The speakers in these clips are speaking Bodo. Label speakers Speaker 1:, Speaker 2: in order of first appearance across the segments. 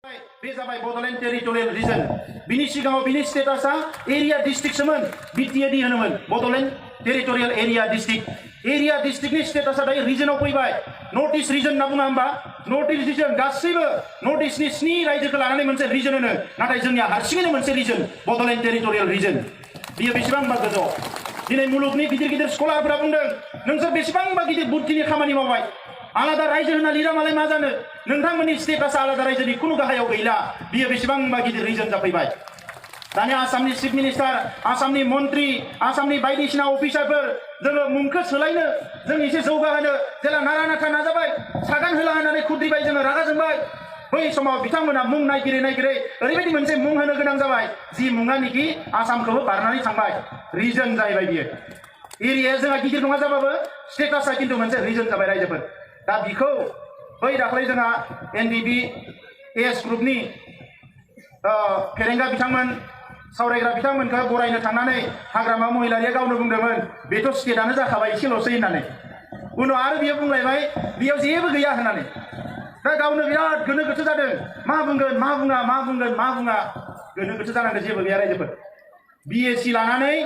Speaker 1: बे जाबाय बड'लेण्ड टेरिटरियेल रिजन बिनि सिगाङाव बिनि स्टेटासा एरिया डिस्ट्रिक्टसोमोन बिटिएडि होनोमोन बड'लेण्ड टेरिटरियेल एरिया डिस्ट्रिक्टनि स्टेटासा दायो रिजनाव फैबाय नर्थ इस्ट रिजन होनना बुङा होमबा नर्थ इस्ट रिजन गासैबो नर्थ इस्टनि 7 रायजोखौ लानानै मोनसे रिजन होनो नाथाय जोंनिया हारसिङैनो मोनसे रिजन बड'लेण्ड टेरिटरियेल रिजन बियो बेसेबांबा गोजौ दिनै मुलुगनि गिदिर गिदिर स्कलारफोरा बुंदों नोंसोर बेसेबांबा गिदिर बुद्धिनि खामानि मावबाय आलादा रायजो होनना लिरा मालाय मा जानो नोंथांमोननि स्टेटासा आलादा रायजोनि खुनु गाहायाव गैला बियो बेसेबांबा गिदिर रिजन जाफैबाय दानिया आसामनि चिफ मिनिस्टार आसामनि मन्त्रि आसामनि बायदिसिना अफिसारफोर जोङो मुंखौ सोलायनो जों एसे जौगाहोनो जेला नारा नाथा नाजाबाय सागान होला होननानै खुद्रिबाय जोङो रागा जोंबाय बै समाव बिथांमोना मुं नागिरै ओरैबायदि मोनसे मुं होनो गोनां जाबाय जि मुङानिखि आसामखौबो बारनानै थांबाय रिजन जाहैबाय बियो एरियाया जोंहा गिदिर नङा जाबाबो स्टेटासा खिन्थु मोनसे रिजन जाबाय रायजोफोर दा बिखौ बै दाख्लै जोंहा एनडिबि एस ग्रुपनि फेरेंगा बिथांमोन सावरायग्रा बिथांमोनखौ बरायनो थांनानै हाग्रामा महिलारिया गावनो बुंदोंमोन बेथ' स्टेटआनो जाखाबाय एसेल'सै होननानै उनाव आरो बियो बुंलायबाय बेयाव जेबो गैया होननानै दा गावनो बिराद गोनो गोथो जादों मा बुंगोन मा बुङा गोनो गोथो जानांगौ जेबो गैया रायजोफोर बिएससि लानानै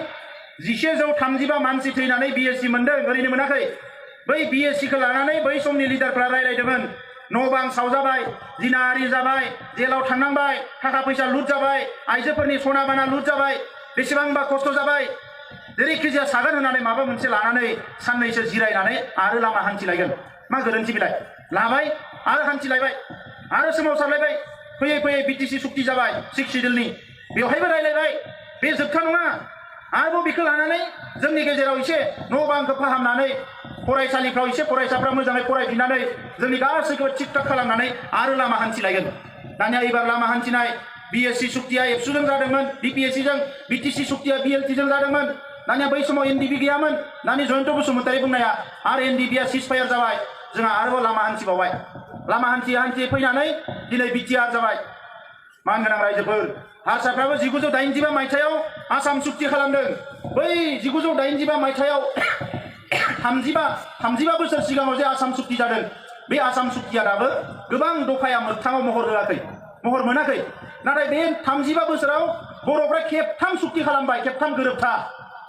Speaker 1: 1135 मानसि थैनानै बिएससि मोनदों ओरैनो मोनाखै बै बिएससिखौ लानानै बै समनि लिडारफ्रा रायलायदोंमोन न' बां सावजाबाय जिनाहारि जाबाय जेलाव थांनांबाय थाखा फैसा लुट जाबाय आइजोफोरनि सना बाना लुट जाबाय बेसेबांबा खस्थ' जाबाय जेरैखिजाया सागोन होननानै माबा मोनसे लानानै साननैसो जिरायनानै आरो लामा हान्थिलायगोन मा गोरोन्थि बिलाय लाबाय आरो हान्थिलायबाय आरो सोमावसारलायबाय फैयै बिटिसि सुक्ति जाबाय 6 सिडिउलनि बेवहायबो रायलायबाय बे जोबथा नङा आरोबाव बेखौ लानानै जोंनि गेजेराव एसे न' बांखौ फाहामनानै फरायसालिफ्राव एसे फरायसाफ्रा मोजाङै फरायफिननानै जोंनि गासैखौबो थिक थाक खालामनानै आरो लामा हान्थिलायगोन दानिया एबार लामा हान्थिनाय बिएससि सुक्तिया एबसुजों जादोंमोन बिपिएससिजों बिटिसि सुक्तिया बिएलटिजों जादोंमोन दानिया बै समाव एनडिबि गैयामोन दानि जयन्त बसुमतारी बुंनाया आरो एनडिबिया सिजफायार जाबाय जोंहा आरोबाव लामा हान्थिबावबाय लामा हान्थियै फैनानै दिनै बिटिआर जाबाय मानगोनां रायजोफोर हारसाफ्राबो 1985 मायथाइयाव आसाम सुक्ति खालामदों बै 1985 मायथाइयाव 35 बोसोर सिगाङाव जे आसाम सुक्ति जादों बे आसाम सुक्तिया दाबो गोबां दफाया मोगथाङाव महर मोनाखै नाथाय बे 35 बोसोराव बर'फ्रा खेबथाम सुक्ति खालामबाय खेबथाम गोरोबथा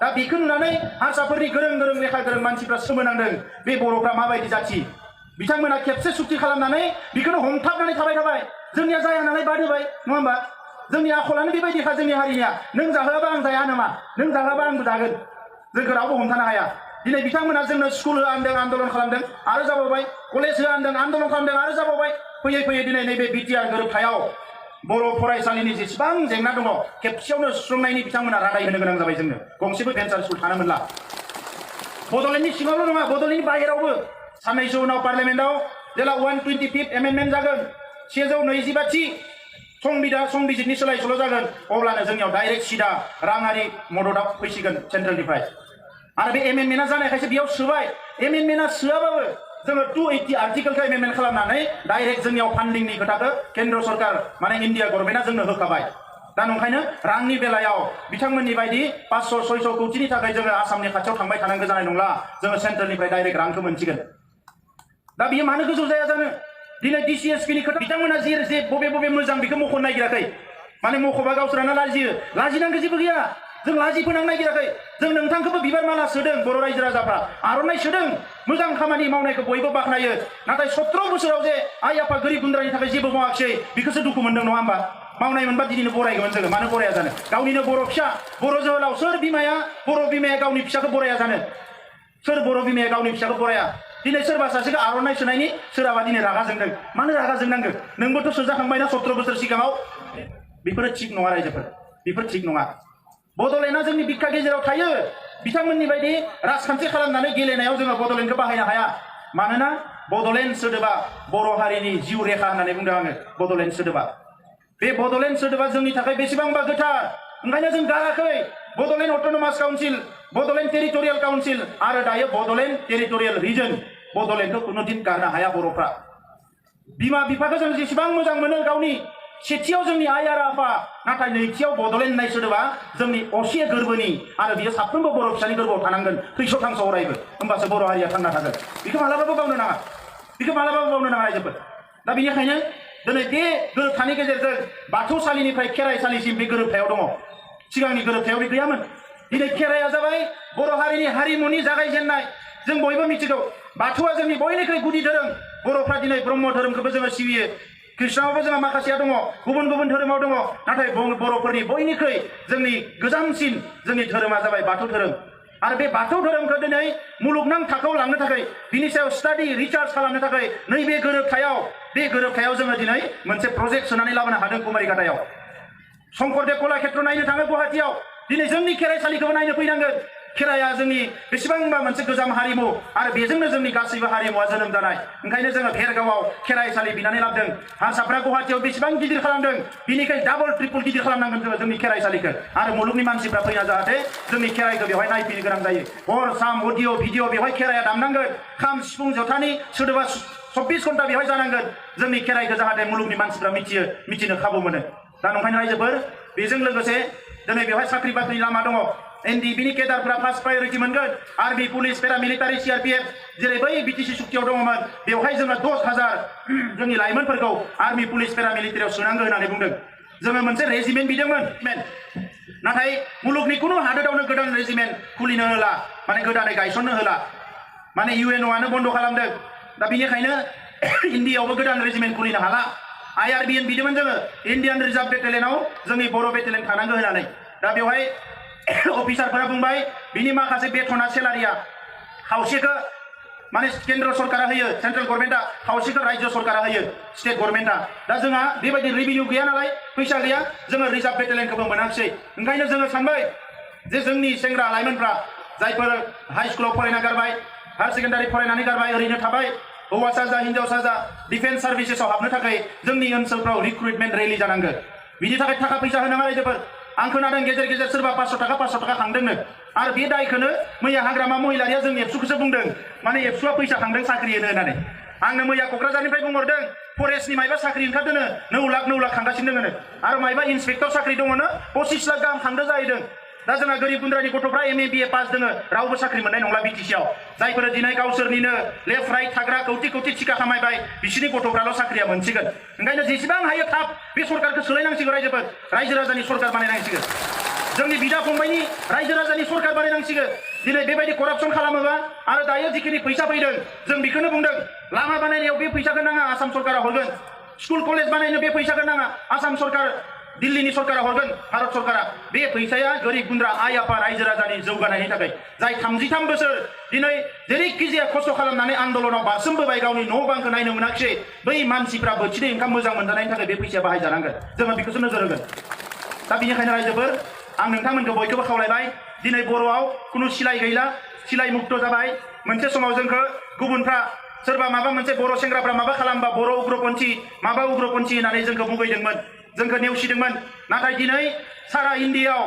Speaker 1: दा बेखौ नुनानै हारसाफोरनि गोरों लेखा गोरों मानसिफ्रा सोमोनांदों बे बर'फ्रा माबायदि जाथि बिथांमोना खेबसे सुक्ति खालामनानै बेखौनो हमथाबनानै थाबाय जोंनिया जाया नालाय बाद होबाय नङा होमबा जोंनि आखलानो बेबायदिखा जोंनि हारिनिया नों जाहोआबा आं जाया नामा नों जाहोआबा आंबो जागोन जोंखौ रावबो हमथानो हाया दिनै बिथांमोना जोंनो स्कुल होआ होनदों आन्दलन खालामदों आरो जाबावबाय कलेज होआ होनदों आन्दलन खालामदों आरो जाबावबाय फैयै दिनै नैबे बिटिआर गोरोबथायाव बर' फरायसालिनि जेसेबां जेंना दङ खेबसेयावनो सुस्रांनायनि बिथांमोना रादाय होनो गोनां जाबाय जोंनो गंसेबो भेन्सार स्कुल थानो मोनला बड'लेण्डनि सिङावल' नङा बड'लेण्डनि बाहेरावबो साननैसो उनाव पार्लियामेन्टआव जेला 125th एमेन्डमेन्ट जागोन 125 थि संबिजितनि सोलाय सोल' जागोन अब्लानो जोंनियाव डाइरेक्ट सिदा राङारि मददआ फैसिगोन सेन्ट्रेलनिफ्राय आरो बे एमेन्डमेन्टआ जानायखायसो बेयाव सोबाय एमेन्डमेन्टआ सोआबाबो जोङो 280 आर्टिकेलखौ एमेन्डमेन्ट खालामनानै डाइरेक्ट जोंनियाव फान्डिंनि खोथाखौ केन्द्र सरकार माने इन्डिया गभर्नमेन्टआ जोंनो होखाबाय दा नंखायनो रांनि बेलायाव बिथांमोननि बायदि 500-600 कौटिनि थाखाय जोङो आसामनि खाथियाव थांबाय थानांगौ जानाय नंला जोङो सेन्ट्रेलनिफ्राय डाइरेक्ट रांखौ मोनसिगोन दा बियो मानो गोजौ जाया जानो दिनै डिसिएसपिनि खोथा बिथांमोना जे बबे मोजां बेखौ मख'नो नागिराखै माने मख'बा गावसोरानो लाजिनांगौ जेबो गैया जों लाजि फोनांनो नागिराखै जों नोंथांखौबो बिबार माला सोदों बर' रायजो राजाफ्रा आर'नाइ सोदों मोजां खामानि मावनायखौ बयबो बाख्नायो नाथाय 17 बोसोराव जे आइ आफा गोरिब गुन्द्रानि थाखाय जेबो मावाखिसै बेखौसो दुखु मोनदों नङा होमबा मावनाय मोनबा दिनैनो बरायगौमोन जोङो मानो बराया जानो गावनिनो बर' फिसा बर' जोहोलाव सोर बिमाया बर' बिमाया गावनि फिसाखौ बराया जानो सोर बर' बिमाया गावनि फिसाखौ बराया दिनै सोरबा सासेखौ आर'नाइ सोनायनि सोरहाबा दिनै रागा जोंदों मानो रागा जोंनांगौ नोंबोथ' सोजाखांबायना 17 बोसोर सिगाङाव बेफोरो थिग नङा रायजोफोर बेफोर थिग नङा बड'लेण्डआ जोंनि बिखा गेजेराव थायो बिथांमोननि बायदि राजखान्थि खालामनानै गेलेनायाव जोङो बड'लेण्डखौ बाहायनो हाया मानोना बड'लेण्ड सोदोबा बर' हारिनि जिउ रेखा होननानै बुंदों आङो बड'लेण्ड सोदोबा बे बड'लेण्ड सोदोबा जोंनि थाखाय बेसेबांबा गोथार ओंखायनो जों गाराखै Bodoland autonomous council Bodoland territorial council आरो दायो बड'लेण्ड टेरिटरियेल रिजन बड'लेण्डखौ कुनु दिन गारनो हाया बर'फ्रा बिमा बिफाखौ जों जेसेबां मोजां मोनो गावनि सेथियाव जोंनि आइ आरो आफा नाथाय नैथियाव बड'लेण्ड होननाय सोदोबा जोंनि असे गोरबोनि आरो बियो साफ्रोमबो बर' फिसानि गोरबोआव थानांगोन थैस' थांस' अरायबो होमबासो बर' हारिया थांना थागोन बेखौ मालाबाबो बावनो नाङा रायजोफोर दा बेनिखायनो दिनै बे गोरोबथानि गेजेरजों बाथौसालिनिफ्राय खेराइसालिसिम बे गोरोबथायाव दङ सिगांनि गोरोबथायाव बे गैयामोन दिनै खेराइया जाबाय बर' हारिनि हारिमुनि जागायजेननाय जों बयबो मिथिगौ बाथौआ जोंनि बयनिख्रुइ गुदि धोरोम बर'फ्रा दिनै ब्रह्म धोरोमखौबो जोङो सिबियो ख्रिस्टानावबो जोंहा माखासेया दङ गुबुन गुबुन धोरोमाव दङ नाथाय बर'फोरनि बयनिख्रुइ जोंनि गोजामसिन जोंनि धोरोमा जाबाय बाथौ धोरोम आरो बे बाथौ धोरोमखौ दिनै मुलुगनां थाखोआव लांनो थाखाय बिनि सायाव स्टाडि रिसार्च खालामनो थाखाय नैबे गोरोबथायाव जोङो दिनै मोनसे प्रजेक्ट सोनानै लाबोनो हादों कुमारिघाटायाव शंकरदेव कलाक्षेत्र नायनो थाङो गुवाहाटीयाव दिनै जोंनि खेराइसालिखौबो नायनो फैनांगोन खेराइया जोंनि बेसेबांबा मोनसे गोजाम हारिमु आरो बेजोंनो जोंनि गासैबो हारिमुवा जोनोम जानाय ओंखायनो जोङो भेरगावआव खेराइसालि बिनानै लाबोदों हारसाफ्रा गुवाहाटीयाव बेसेबां गिदिर खालामदों बिनिखाय डाबल ट्रिपल गिदिर खालामनांगोन जोङो जोंनि खेराइसालिखौ आरो मुलुगनि मानसिफ्रा फैना जाहाथे जोंनि खेराइखौ बेवहाय नायफैनो गोनां जायो हर सान अडिअ भिडिअ बेवहाय खेराइया दामनांगोन खाम सिफुं जथानि सोदोबा 24 घन्टा बेवहाय जानांगोन जोंनि खेराइखौ जाहाथे मुलुगनि मानसिफ्रा मिथिनो खाबु मोनो दा नंखायनो रायजोफोर बेजों लोगोसे दिनै बेवहाय साख्रि बाख्रिनि लामा दङ एनडिबिनि केडारफ्रा फार्स्ट प्रायोरिटि मोनगोन आर्मी पुलिस पेरामिलिटारि सिआरपिएफ जेरै बै बिटिसि सुक्तियाव दङमोन बेवहाय जोङो 10,000 जोंनि लाइमोनफोरखौ आर्मी पुलिस पेरामिलिटारियाव सोनांगौ होननानै बुंदों जोङो मोनसे रेजिमेन्ट बिदोंमोन नाथाय मुलुगनि कुनु हादोरावनो गोदान रेजिमेन्ट खुलिनो होला माने गोदानै गायसननो होला माने इउएनअआनो बन्द खालामदों दा बेनिखायनो इन्डियायावबो गोदान रेजिमेन्ट खुलिनो हाला आईआरबिएन बिदोंमोन जोङो इन्डियान रिजार्भ बेटेलियनाव जोंनि बर' बेटेलियन थानांगौ होननानै दा बेवहाय अफिसारफोरा बुंबाय बिनि माखासे बेथना सेलारिया खावसेखौ माने केन्द्र सरकारा होयो सेन्ट्रेल गभर्नमेन्टआ खावसेखौ राज्य सरकारा होयो स्टेट गभर्नमेन्टआ दा जोंहा बेबायदि रेभिनिउ गैया नालाय फैसा गैया जोङो रिजार्भ बेटेलियनखौबो मोनाखिसै ओंखायनो जोङो सानबाय जे जोंनि सेंग्रा लाइमोनफ्रा जायफोर हाई स्कुलाव फरायना गारबाय हायार सेकेन्डारि फरायनानै गारबाय ओरैनो थाबाय हौवासा जा हिन्जावसा जा डिफेन्स सार्भिसेसआव हाबनो थाखाय जोंनि ओनसोलफ्राव रिक्रुटमेन्ट रेलि जानांगोन बिनि थाखाय थाखा फैसा होनाङा रायजोफोर आं खोनादों गेजेर गेजेर सोरबा 500 थाखा खांदोंनो आरो बे दायखौनो मैया हाग्रामा महिलारिया जों एबसुखौसो बुंदों माने एबसुआ फैसा खांदों साख्रि होनो होननानै आंनो मैया क'क्राझारनिफ्राय बुंहरदों फरेस्टनि मायबा साख्रि ओंखारदोंनो 9 लाख खांगासिनो दङ आरो मायबा इन्सपेक्टर साख्रि दङनो 25 लाख गाहाम खांदों जाहैदों दा जोंहा गोरिब गुन्द्रानि गथ'फ्रा MA BA पास दङ रावबो साख्रि मोननाय नंला बिटिसिआव जायफोर दिनै गावसोरनिनो लेफ्ट राइट थाग्रा कौटि थिखा खामायबाय बिसोरनि गथ'फ्राल' साख्रिया मोनसिगोन ओंखायनो जेसेबां हायो थाब बे सरकारखौ सोलायनांसिगौ रायजोफोर रायजो राजानि सरकार बानायनांसिगोन जोंनि बिदा फंबायनि रायजो राजानि सरकार बानायनांसिगोन दिनै बेबायदि करापसन खालामोबा आरो दायो जिखिनि फैसा फैदों जों बेखौनो बुंदों लामा बानायनायाव बे फैसाखौ नाङा आसाम सरकारा हरगोन स्कुल कलेज बानायनो बे फैसाखौ नाङा आसाम सरकार दिल्लीनि सरकारा हरगोन भारत सरकारा बे फैसाया गोरिब गुन्द्रा आइ आफा रायजो राजानि जौगानायनि थाखाय जाय 33 बोसोर दिनै जेरैखि जाया खस्थ' खालामनानै आन्दलनाव बारसोमबोबाय गावनि न' बांखौ नायनो मोनाखिसै बै मानसिफ्रा बोथिनै ओंखाम मोजां मोनजानायनि थाखाय बे फैसाया बाहायजानांगोन जोङो बेखौसो नोजोर होगोन दा बेनिखायनो रायजोफोर आं नोंथांमोनखौ बयखौबो खावलायबाय दिनै बर'आव खुनु सिलाय गैला सिलाय मुक्त जाबाय मोनसे समाव जोंखौ गुबुनफ्रा सोरबा माबा मोनसे बर' सेंग्राफ्रा माबा खालामबा बर' उग्रपन्थी माबा उग्रपन्थी होननानै जोंखौ मुगैदोंमोन जोंखौ नेवसिदोंमोन नाथाय दिनै सारा इन्डियायाव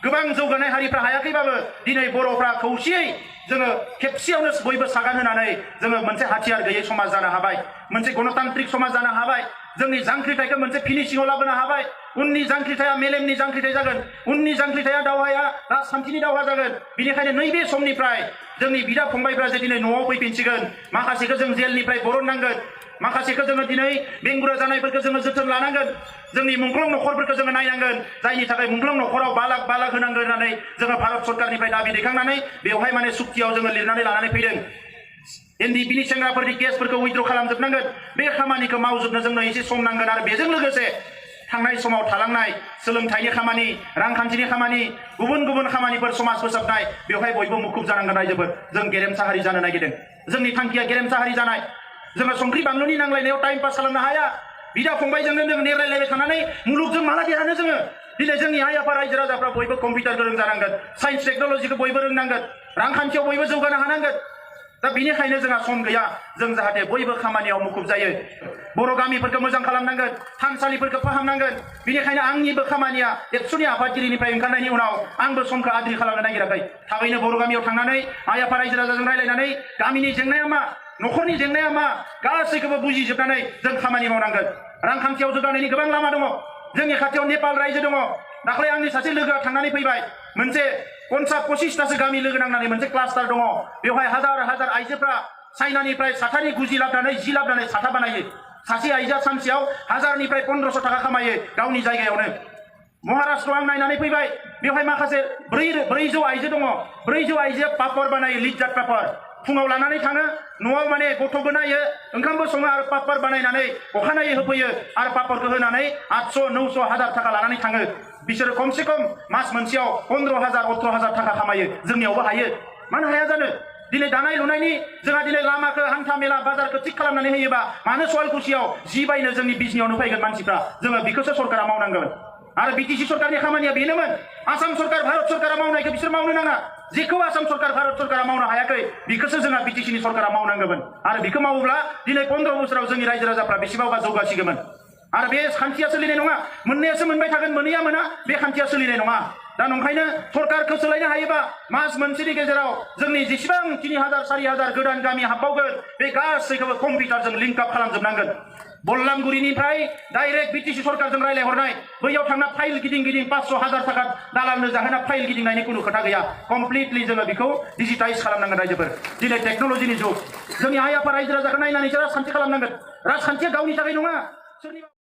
Speaker 1: गोबां जौगानाय हारिफ्रा हायाखैबाबो दिनै बर'फ्रा खौसेयै जोङो खेबसेयावनो बयबो सागान होनानै जोङो मोनसे हाथियार गैयै समाज जानो हाबाय मोनसे गणतान्त्रिक समाज जानो हाबाय जोंनि जांख्रिथायखौ मोनसे फिनिशिंआव लाबोनो हाबाय उननि जांख्रिथाया मेलेमनि जांख्रिथाय जागोन उननि जांख्रिथाया दावहाया राजखान्थिनि दावहा जागोन बेनिखायनो नैबे समनिफ्राय जोंनि बिदा फंबायफ्रा जे दिनै न'आव फैफिनसिगोन माखासेखौ जों जेलनिफ्राय बरननांगोन माखासेखौ जोङो दिनै बेंगुरा जानायफोरखौ जोङो जोथोन लानांगोन जोंनि मुंख्लं न'खरफोरखौ जोङो नायनांगोन जायनि थाखाय मुंख्लं न'खराव 5 लाख होनांगोन होननानै जोङो भारत सरकारनिफ्राय दाबि दैखांनानै बेवहाय माने सुक्तियाव जोङो लिरनानै लानानै फैदों एनडिपिनि सेंग्राफोरनि केसफोरखौ उइथ्र खालामजोबनांगोन बे खामानिखौ मावजोबनो जोंनो एसे सम नांगोन आरो बेजों लोगोसे थांनाय समाव थालांनाय सोलोंथाइनि खामानि रांखान्थिनि खामानि गुबुन गुबुन खामानिफोर समाज फोसाबनाय बेवहाय बयबो मुखुब जानांगोन रायजोफोर जों गेरेमसा हारि जानो नागिरदों जोंनि थांखिया गेरेमसा हारि जानाय जोङो संख्रि बानलुनि नांलायनायाव टाइम पास खालामनो हाया बिदा फंबायजोंनो जों नेरायलायबाय थानानै मुलुगजों माला देरहानो जोङो दिनै जोंनि आइ आफा रायजो राजाफ्रा बयबो कम्पिउटार गोरों जानांगोन साइन्स टेक्न'लजिखौ बयबो रोंनांगोन रांखान्थियाव बयबो जौगानो हानांगोन दा बेनिखायनो जोंहा सम गैया जों जाहाथे बयबो खामानियाव मुखुब जायो बर' गामिफोरखौ मोजां खालामनांगोन थानसालिफोरखौ फाहामनांगोन बेनिखायनो आंनिबो खामानिया एबसुनि आफादगिरिनिफ्राय ओंखारनायनि उनाव आंबो समखौ आद्रि खालामनो नागिराखै थाबैनो बर' गामियाव थांनानै आइ आफा रायजो राजाजों रायज्लायनानै गामिनि जेंनाया मा न'खरनि जेंनाया मा गासैखौबो बुजिजोबनानै जों खामानि मावनांगोन रांखान्थियाव जौगानायनि गोबां लामा दङ जोंनि खाथियाव नेपाल रायजो दङ दाख्लै आंनि सासे लोगोआ थांनानै फैबाय मोनसे 50-25तासो गामि लोगो नांनानै मोनसे क्लास्टार दङ बेवहाय हाजार आइजोफ्रा चाइनानिफ्राय साथानि गुजि लाबोनानै 10 लाबोनानै साथा बानायो सासे आइजोआ सानसेयाव 1000निफ्राय 1500 थाखा खामायो गावनि जायगायावनो। महाराष्ट्र आं नायनानै फैबाय, बेवहाय माखासे 400 आइजो दङ। 400 आइजोआ पापर बानायो, लिज्जात पापर। फुङाव लानानै थाङो, न'आव माने गथ'बो नायो, ओंखामबो सङो आरो पापर बानायनानै अखानायै होफैयो आरो पापरखौ होनानै 800, 900, 1000 थाखा लानानै थाङो। बिसोरो खमसे खम मास मोनसेयाव 15,000, 18,000 थाखा खामायो। जोंनियावबो हायो, मानो हाया जानो? दिनै दानाय लुनायनि जोंहा दिनै लामाखौ, हान्था मेला, बाजारखौ थिग खालामनानै होयोबा मानो सवालकुसियाव जि बायनो जोंनि बिजनियावनो फैगोन मानसिफ्रा? जोङो बेखौसो सरकारा मावनांगोन। आरो बिटिसि सरकारनि खामानिया बेनोमोन। आसाम सरकार, भारत सरकारा मावनायखौ बिसोर मावनो नाङा। जेखौ आसाम सरकार, भारत सरकारा मावनो हायाखै बेखौसो जोंहा बिटिसिनि सरकारा मावनांगौमोन। आरो बेखौ मावोब्ला दिनै 15 बोसोराव जोंनि रायजो राजाफ्रा बेसेबांबा जौगासिगौमोन। आरो बे खान्थिया सोलिनाय नङा। मोननायासो मोनबाय थागोन, मोनैया मोना, बे खान्थिया सोलिनाय नङा। दा नंखायनो सरकारखौ सोलायनो हायोबा मास मोनसेनि गेजेराव जोंनि जेसेबां 3000, 4000 गोदान गामि हाबबावगोन बे गासैखौबो कम्पिउटारजों लिंक आप खालामजोबनांगोन। बल्लामगुरिनिफ्राय डाइरेक्ट बिटिसि सरकारजों रायलायहरनाय, बैयाव थांना फाइल गिदिं गिदिं 500,000 थाखा दालालनो जाहोना फाइल गिदिंनायनि खुनु खोथा गैया। कमप्लिटलि जोङो बेखौ डिजिटाइज खालामनांगोन रायजोफोर। दिनै टेक्न'लजिनि जुग। जोंनि आइ आफा रायजो राजाखौ नायनानैसो राजखान्थि खालामनांगोन। राजखान्थिया गावनि थाखाय नङा, सोरनिबा